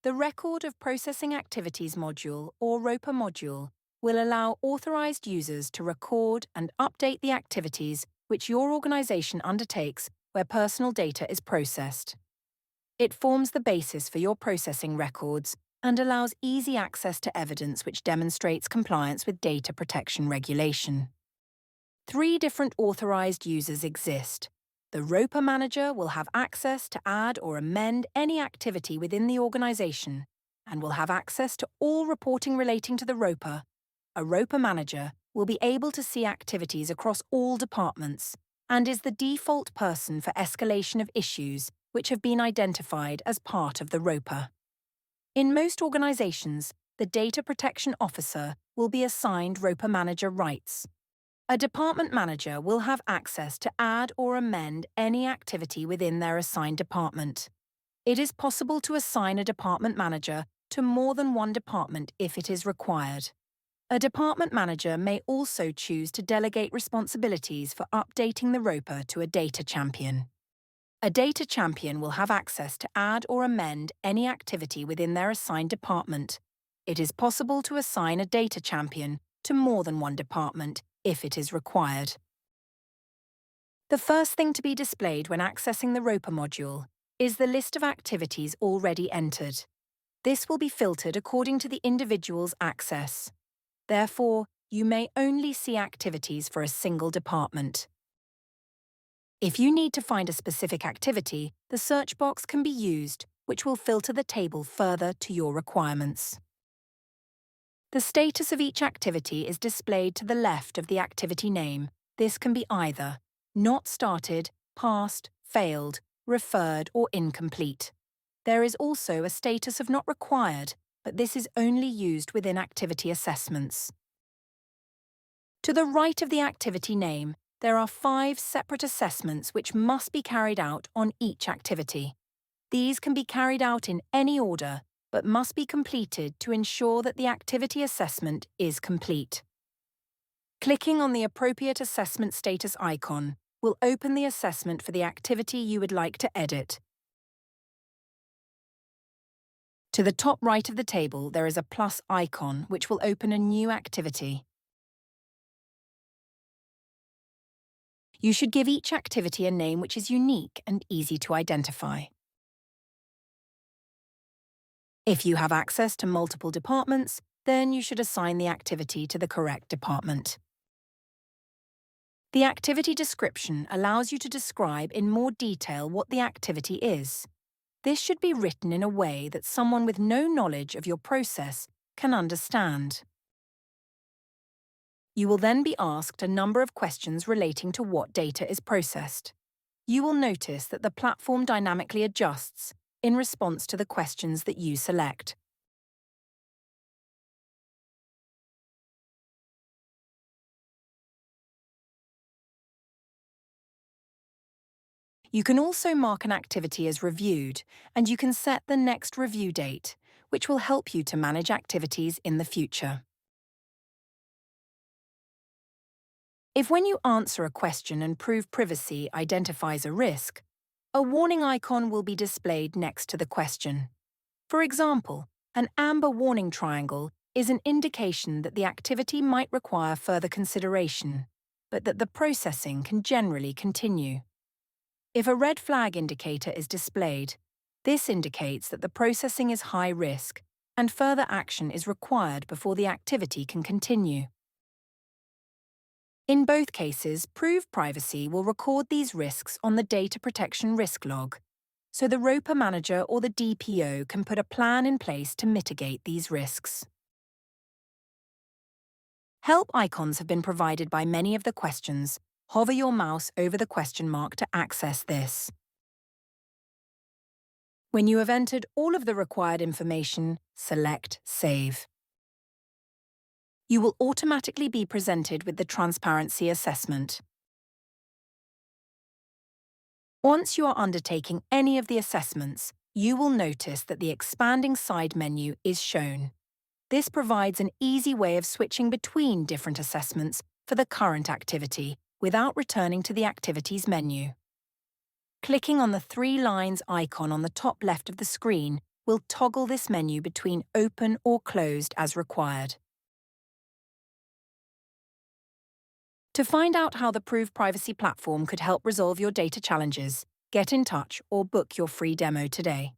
The Record of Processing Activities module, or ROPA module, will allow authorized users to record and update the activities which your organization undertakes where personal data is processed. It forms the basis for your processing records and allows easy access to evidence which demonstrates compliance with data protection regulation. 3 different authorized users exist. The ROPA manager will have access to add or amend any activity within the organization and will have access to all reporting relating to the ROPA. A ROPA manager will be able to see activities across all departments and is the default person for escalation of issues which have been identified as part of the ROPA. In most organizations, the Data Protection Officer will be assigned ROPA manager rights. A department manager will have access to add or amend any activity within their assigned department. It is possible to assign a department manager to more than one department if it is required. A department manager may also choose to delegate responsibilities for updating the ROPA to a data champion. A data champion will have access to add or amend any activity within their assigned department. It is possible to assign a data champion to more than one department if it is required. The first thing to be displayed when accessing the ROPA module is the list of activities already entered. This will be filtered according to the individual's access. Therefore, you may only see activities for a single department. If you need to find a specific activity, the search box can be used, which will filter the table further to your requirements. The status of each activity is displayed to the left of the activity name. This can be either not started, passed, failed, referred, or incomplete. There is also a status of not required, but this is only used within activity assessments. To the right of the activity name, there are 5 separate assessments which must be carried out on each activity. These can be carried out in any order, but must be completed to ensure that the activity assessment is complete. Clicking on the appropriate assessment status icon will open the assessment for the activity you would like to edit. To the top right of the table, there is a plus icon which will open a new activity. You should give each activity a name which is unique and easy to identify. If you have access to multiple departments, then you should assign the activity to the correct department. The activity description allows you to describe in more detail what the activity is. This should be written in a way that someone with no knowledge of your process can understand. You will then be asked a number of questions relating to what data is processed. You will notice that the platform dynamically adjusts in response to the questions that you select. You can also mark an activity as reviewed, and you can set the next review date, which will help you to manage activities in the future. If when you answer a question and ProvePrivacy identifies a risk, a warning icon will be displayed next to the question. For example, an amber warning triangle is an indication that the activity might require further consideration, but that the processing can generally continue. If a red flag indicator is displayed, this indicates that the processing is high risk and further action is required before the activity can continue. In both cases, ProvePrivacy will record these risks on the Data Protection Risk Log, so the ROPA manager or the DPO can put a plan in place to mitigate these risks. Help icons have been provided by many of the questions. Hover your mouse over the question mark to access this. When you have entered all of the required information, select Save. You will automatically be presented with the transparency assessment. Once you are undertaking any of the assessments, you will notice that the expanding side menu is shown. This provides an easy way of switching between different assessments for the current activity without returning to the Activities menu. Clicking on the 3 lines icon on the top left of the screen will toggle this menu between open or closed as required. To find out how the ProvePrivacy platform could help resolve your data challenges, get in touch or book your free demo today.